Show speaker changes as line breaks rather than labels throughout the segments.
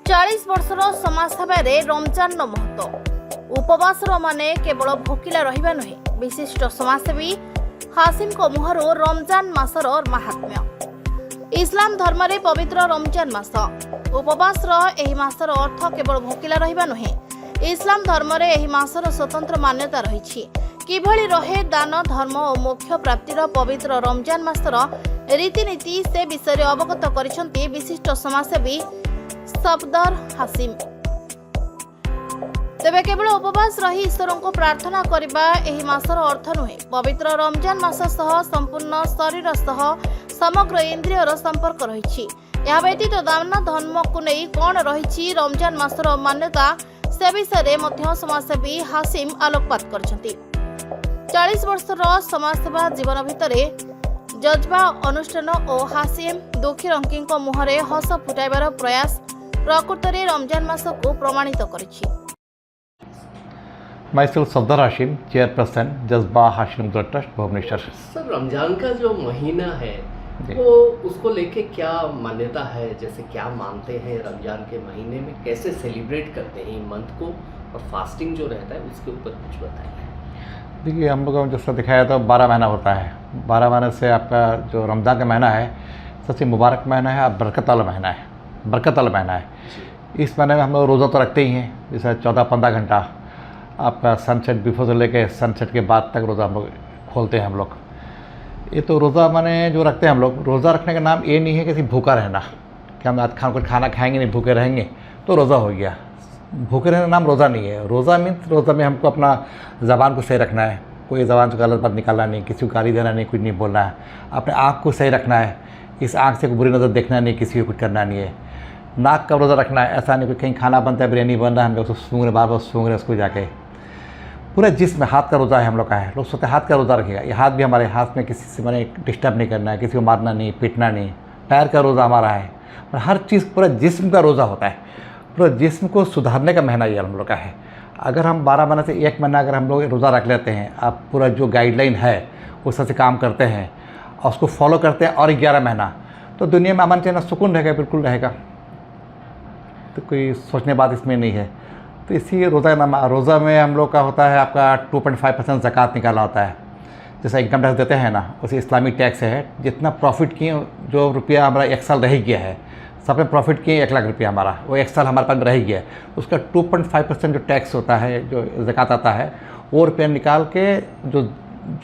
40 वर्षर समाजसेवा रमजान महत्व उपवास माने केवल भोकिला रहिबा नुहे विशिष्ट समाजसेवी हासिम को मुहर रमजान मासर महात्म्य इस्लाम धर्म रे पवित्र रमजान मास उपवास एही मासर अर्थ केवल भोकिला रहिबा नुहे इस्लाम धर्म रे एही मासर स्वतंत्र मान्यता रहिछि किभଳି रहे दान धर्म और मोक्ष प्राप्तिर पवित्र रमजान मासर रीतिनीति से विषय अवगत करिसंती विशिष्ट समाजसेवी सफदर हासिम। तेबे केवल उपवास रही ईश्वर को प्रार्थना करबा एही मासर अर्थ नुहे पवित्र रमजान मास सह संपूर्ण शरीर सह समग्र इंद्रियर संपर्क रहिछि। या व्यतीत दान धर्म को नहीं कौन रहिछि रमजान मासर मान्यता से विषय मध्य समाजसेवी हासिम आलोकपात करछंती। 40 वर्षर समाजसेवा जीवन भितरे जज्बा अनुष्ठान और हासिम दुखी रंकी मुहरे हस फुटाइबार प्रयास प्रकृत में रमजान मास को प्रमाणित करिछि।
Myself सफदर हाशिम, चेयरपर्सन जज्बा हाशिम ट्रस्ट भुवनेश्वर।
सर, रमजान का जो महीना है वो उसको लेके क्या मान्यता है, जैसे क्या मानते हैं रमजान के महीने में, कैसे सेलिब्रेट करते हैं मंथ को, और फास्टिंग जो रहता है उसके ऊपर कुछ बताइए।
देखिए, हम लोगों को जैसा दिखाया तो 12 महीना होता है। 12 महीने से आपका जो रमज़ान का महीना है सबसे मुबारक महीना है और बरकत वाला महीना है, बरकत वाला महीना है। इस महीने में हम लोग रोज़ा तो रखते ही हैं, जैसे 14-15 घंटा आपका सनसेट बिफोर से लेके सनसेट के बाद तक रोज़ा हम लोग खोलते हैं हम लोग। ये तो रोज़ा माने जो रखते हैं हम लोग, रोज़ा रखने का नाम ये नहीं है कि भूखा रहना कि हम आज कुछ खाना खाएंगे नहीं, भूखे रहेंगे तो रोज़ा हो गया। भूखे रहने का नाम रोज़ा नहीं है। रोज़ा मीन्स रोज़ा में हमको अपना ज़बान को सही रखना है, कोई ज़बान से गलत बात निकालना नहीं, किसी को गाली देना नहीं, कुछ नहीं बोलना है, अपने आँख को सही रखना है, इस आँख से कोई बुरी नज़र देखना नहीं, किसी को कुछ करना नहीं है। नाक का रोज़ा रखना है, ऐसा नहीं कि कहीं खाना बनता है, बिरयानी बन रहा है, हम लोग उसको सूंघ रहे, बार बार सूंघ रहे उसको जाके। पूरा जिस्म हाथ का रोज़ा है हम लोग का है। लोग सोचते हाथ का रोज़ा रखेगा, ये हाथ भी हमारे हाथ में किसी से मैंने डिस्टर्ब नहीं करना है, किसी को मारना नहीं, पीटना नहीं। पैर का रोज़ा हमारा है, और हर चीज़ पूरा जिस्म का रोज़ा होता है। पूरा जिस्म को सुधारने का महीना ये हम लोग का है। अगर हम 12 महीने से 1 महीना अगर हम लोग रोज़ा रख लेते हैं, आप पूरा जो गाइडलाइन है उस से काम करते हैं और उसको फॉलो करते हैं, और 11 महीना तो दुनिया में अमन चैन सुकून रहेगा, बिल्कुल रहेगा। तो कोई सोचने बात इसमें नहीं है। तो इसी रोज़ा में हम लोग का होता है आपका 2.5% ज़कात निकालना होता है। जैसा इनकम टैक्स देते हैं ना, उसे इस्लामिक टैक्स है। जितना प्रॉफिट किए, जो रुपया हमारा 1 साल रह गया है, सबने प्रॉफिट किए 1 लाख रुपया हमारा, वो 1 साल हमारे पास रह गया है, उसका 2.5% जो टैक्स होता है, जो ज़कात आता है, वो रुपया निकाल के जो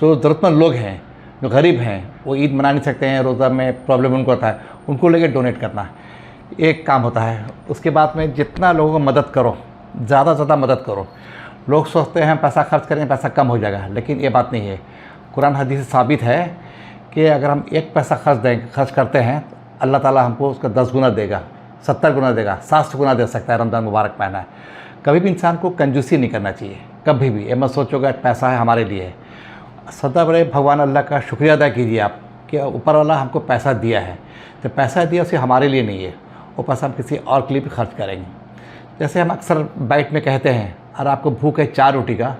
ज़रूरतमंद लोग हैं, जो गरीब हैं, वो ईद मना नहीं सकते हैं, रोज़ा में प्रॉब्लम उनको होता है, उनको लेके डोनेट करना एक काम होता है। उसके बाद में जितना लोगों को मदद करो, ज़्यादा से ज़्यादा मदद करो। लोग सोचते हैं पैसा खर्च करें पैसा कम हो जाएगा, लेकिन ये बात नहीं है। कुरान हदीस से साबित है कि अगर हम 1 पैसा खर्च करते हैं तो अल्लाह ताला हमको उसका 10 गुना देगा, 70 गुना देगा, 700 गुना दे सकता है। रमज़ान मुबारक महीना है। कभी भी इंसान को कंजूसी नहीं करना चाहिए, कभी भी। ये मत सोचोगे पैसा है हमारे लिए। सदा बड़े भगवान अल्लाह का शुक्रिया अदा कीजिए आप कि ऊपर वाला हमको पैसा दिया है। जब पैसा दिया उसे हमारे लिए नहीं है, वो पैसा हम किसी और के लिए भी खर्च करेंगे। जैसे हम अक्सर बाइट में कहते हैं, अगर आपको भूख है 4 रोटी का,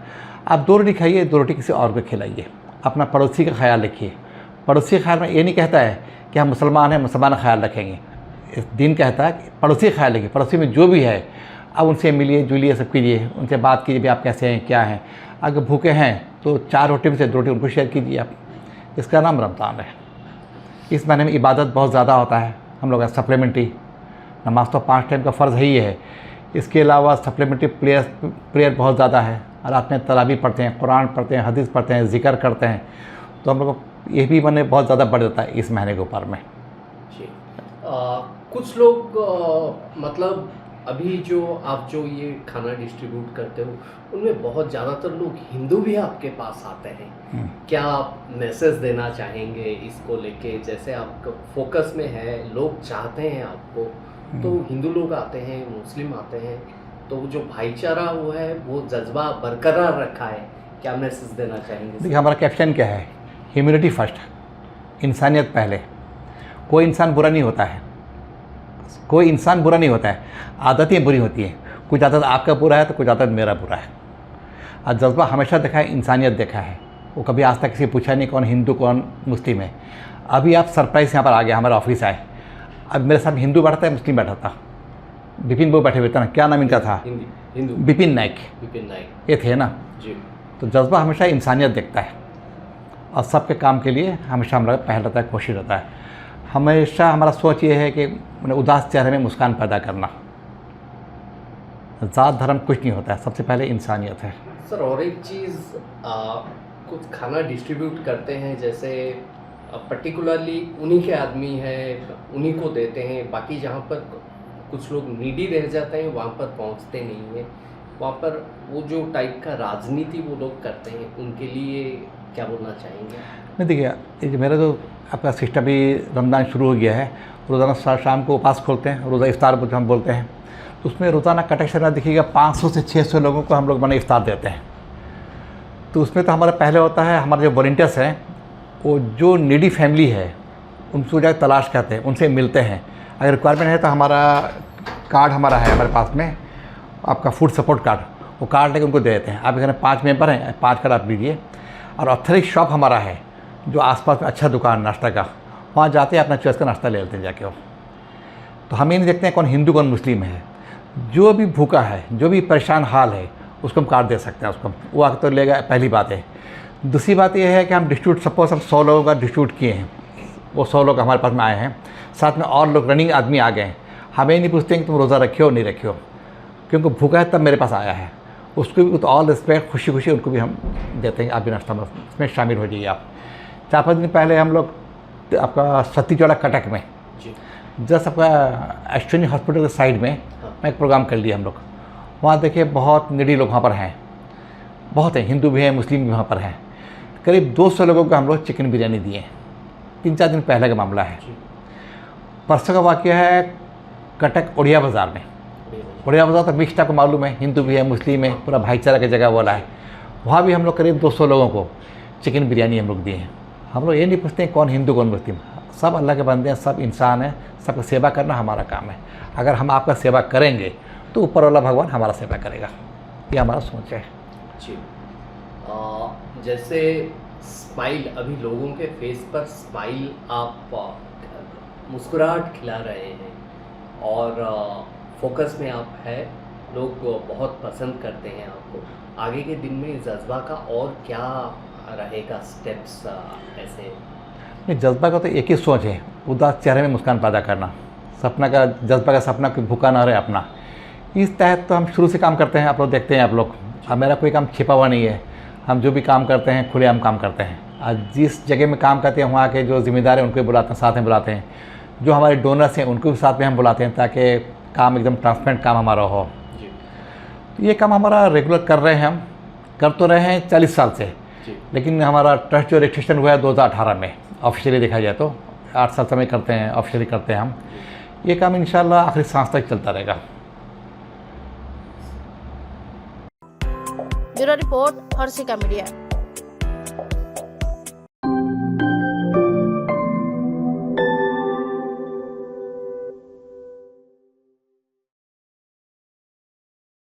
आप 2 रोटी खाइए, 2 रोटी किसी और को खिलाइए। अपना पड़ोसी का ख्याल रखिए। पड़ोसी का ख्याल में ये नहीं कहता है कि हम मुसलमान हैं, मुसलमान का ख्याल रखेंगे। इस दिन कहता है कि पड़ोसी का ख्याल रखिए। पड़ोसी में जो भी है अब उनसे मिलिए जुलिए, सब कीजिए, उनसे बात कीजिए भी आप कैसे हैं, क्या हैं। अगर भूखे हैं तो 4 रोटी में से 2 रोटी उनको शेयर कीजिए आप। इसका नाम रमज़ान है। इस महीने में इबादत बहुत ज़्यादा होता है हम लोग का। सप्लीमेंट्री नमाज तो 5 टाइम का फ़र्ज़ ही है, इसके अलावा सप्लीमेंट्री प्रेयर बहुत ज़्यादा है। और आपने तरावी पढ़ते हैं, कुरान पढ़ते हैं, हदीस पढ़ते हैं, ज़िक्र करते हैं, तो हम लोग ये भी मैंने बहुत ज़्यादा बढ़ जाता है इस महीने के ऊपर में।
जी, कुछ लोग मतलब अभी जो आप जो ये खाना डिस्ट्रीब्यूट करते हो, उनमें बहुत ज़्यादातर लोग हिंदू भी आपके पास आते हैं। क्या आप मैसेज देना चाहेंगे इसको लेके? जैसे आपका फोकस में है, लोग चाहते हैं आपको, तो हिंदू लोग आते हैं, मुस्लिम आते हैं, तो जो भाईचारा वो है, वो जज्बा बरकरार रखा है, क्या मैसेज देना चाहेंगे?
देखिए, हमारा कैप्शन क्या है? ह्यूमैनिटी फर्स्ट, इंसानियत पहले। कोई इंसान बुरा नहीं होता है, कोई इंसान बुरा नहीं होता है, आदतें बुरी होती हैं। कुछ आदत आपका बुरा है तो कुछ आदत मेरा बुरा है। और जज्बा हमेशा देखा है, इंसानियत देखा है। वो कभी आज तक किसी पूछा नहीं कौन हिंदू कौन मुस्लिम है। अभी आप सरप्राइज यहाँ पर आ गए, हमारे ऑफिस आए, अब मेरे साथ हिंदू बैठा था, मुस्लिम बैठा था, विपिन वो बैठे हुए थे ना, क्या नाम इनका था,
हिंदी हिंदू
विपिन नायक,
विपिन नायक
ये थे ना।
जी।
तो जज्बा हमेशा इंसानियत देखता है और सबके काम के लिए हमेशा हमारा पहल रहता है, कोशिश रहता है। हमेशा हमारा सोच ये है कि उदास चेहरे में मुस्कान पैदा करना। ज़ात धर्म कुछ नहीं होता है, सबसे पहले इंसानियत है।
सर और एक चीज़, कुछ खाना डिस्ट्रीब्यूट करते हैं, जैसे पर्टिकुलरली उन्हीं के आदमी हैं उन्हीं को देते हैं, बाकी जहाँ पर कुछ लोग नीडी रह जाते हैं वहाँ पर पहुँचते नहीं हैं, वहाँ पर वो जो टाइप का राजनीति वो लोग करते हैं, उनके लिए क्या बोलना चाहेंगे?
नहीं देखिए, ये जो मेरा जो आपका सिस्टम भी रमज़ान शुरू हो गया है, रोज़ाना शाम को उपास खोलते हैं, रोज़ा इफ्तार जो हम बोलते हैं, तो उसमें रोज़ाना कटेक्शन देखिएगा 500 से 600 लोगों को हम लोग मैंने इफ्तार देते हैं। तो उसमें तो हमारा पहले होता है, हमारे जो वॉलंटियर्स हैं वो जो नीडी फैमिली है उनको जाकर तलाश करते हैं, उनसे मिलते हैं। अगर रिक्वायरमेंट है तो हमारा कार्ड हमारा है हमारे पास में, आपका फूड सपोर्ट कार्ड, वो कार्ड लेकर उनको दे देते हैं। आप घर में 5 मेंबर हैं, 5 कार्ड आप लीजिए। और ऑथेंटिक शॉप हमारा है जो आसपास में अच्छा दुकान नाश्ता का, वहाँ जाते हैं अपना चॉइस का नाश्ता ले लेते हैं जाके वो। तो हम ये नहीं देखते हैं कौन हिंदू कौन मुस्लिम है, जो भी भूखा है, जो भी परेशान हाल है, उसको हम कार्ड दे सकते हैं, उसको वो आके तो लेगा, पहली बात है। दूसरी बात यह है कि हम डिस्ट्रीब्यूट, सपोज हम 100 लोगों का डिस्ट्रीब्यूट किए हैं, वो 100 लोग हमारे पास में आए हैं, साथ में और लोग रनिंग आदमी आ गए हैं। हमें नहीं पूछते हैं कि तुम रोज़ा रखियो नहीं रखियो, क्योंकि भूखा है तब मेरे पास आया है, उसको भी तो ऑल रिस्पेक्ट, खुशी खुशी उनको भी हम देते हैं, आप भी नाश्ता में इसमें शामिल हो जाइए आप। 4-5 दिन पहले हम लोग आपका सती चौड़ा कटक में जस्ट आपका अश्विनी हॉस्पिटल के साइड में एक प्रोग्राम कर लिया हम लोग। वहाँ देखिए बहुत निडी लोग वहाँ पर हैं, बहुत हैं, हिंदू भी हैं, मुस्लिम भी वहाँ पर हैं। करीब 200 लोगों को हम लोग चिकन बिरयानी दिए। 3-4 दिन पहले का मामला है। परसों का वाक़या है कटक उड़िया बाज़ार में। उड़िया बाज़ार तो मिक्स्ड आपको मालूम है, हिंदू भी है, मुस्लिम है, पूरा भाईचारा की जगह वाला है। वहाँ भी हम लोग करीब 200 लोगों को चिकन बिरयानी हम लोग दिए हैं। हम लोग ये नहीं पूछते हैं कौन हिंदू कौन मुस्लिम, सब अल्लाह के बंदे हैं, सब इंसान हैं, सबका सेवा करना हमारा काम है। अगर हम आपका सेवा करेंगे तो ऊपर वाला भगवान हमारा सेवा करेगा, ये हमारा सोच है
जी। जैसे स्माइल, अभी लोगों के फेस पर स्माइल, आप मुस्कुराहट खिला रहे हैं और फोकस में आप है, लोग बहुत पसंद करते हैं आपको। आगे के दिन में जज्बा का और क्या रहेगा स्टेप्स ऐसे?
नहीं, जज्बा का तो एक ही सोच है, उदास चेहरे में मुस्कान पैदा करना। सपना का जज्बा का सपना कोई भूखा ना रहे अपना, इस तहत तो हम शुरू से काम करते हैं। आप लोग देखते हैं, आप लोग, अब मेरा कोई काम छिपा हुआ नहीं है, हम जो भी काम करते हैं खुलेआम काम करते हैं। आज जिस जगह में काम करते हैं वहाँ के जो जिम्मेदार हैं उनको भी बुलाते हैं, साथ में बुलाते हैं। जो हमारे डोनर्स हैं उनको भी साथ में हम बुलाते हैं, ताकि काम एकदम ट्रांसपेरेंट काम हमारा हो। ये काम हमारा रेगुलर कर रहे हैं, हम कर तो रहे हैं 40 साल से, लेकिन हमारा ट्रस्ट जो रजिस्ट्रेशन हुआ है 2018 में, ऑफिशियली देखा जाए तो 8 साल समय करते हैं, ऑफिशियली करते हैं हम। ये काम इंशाल्लाह आखिरी सांस तक चलता रहेगा।
Bureau report, Harshika media.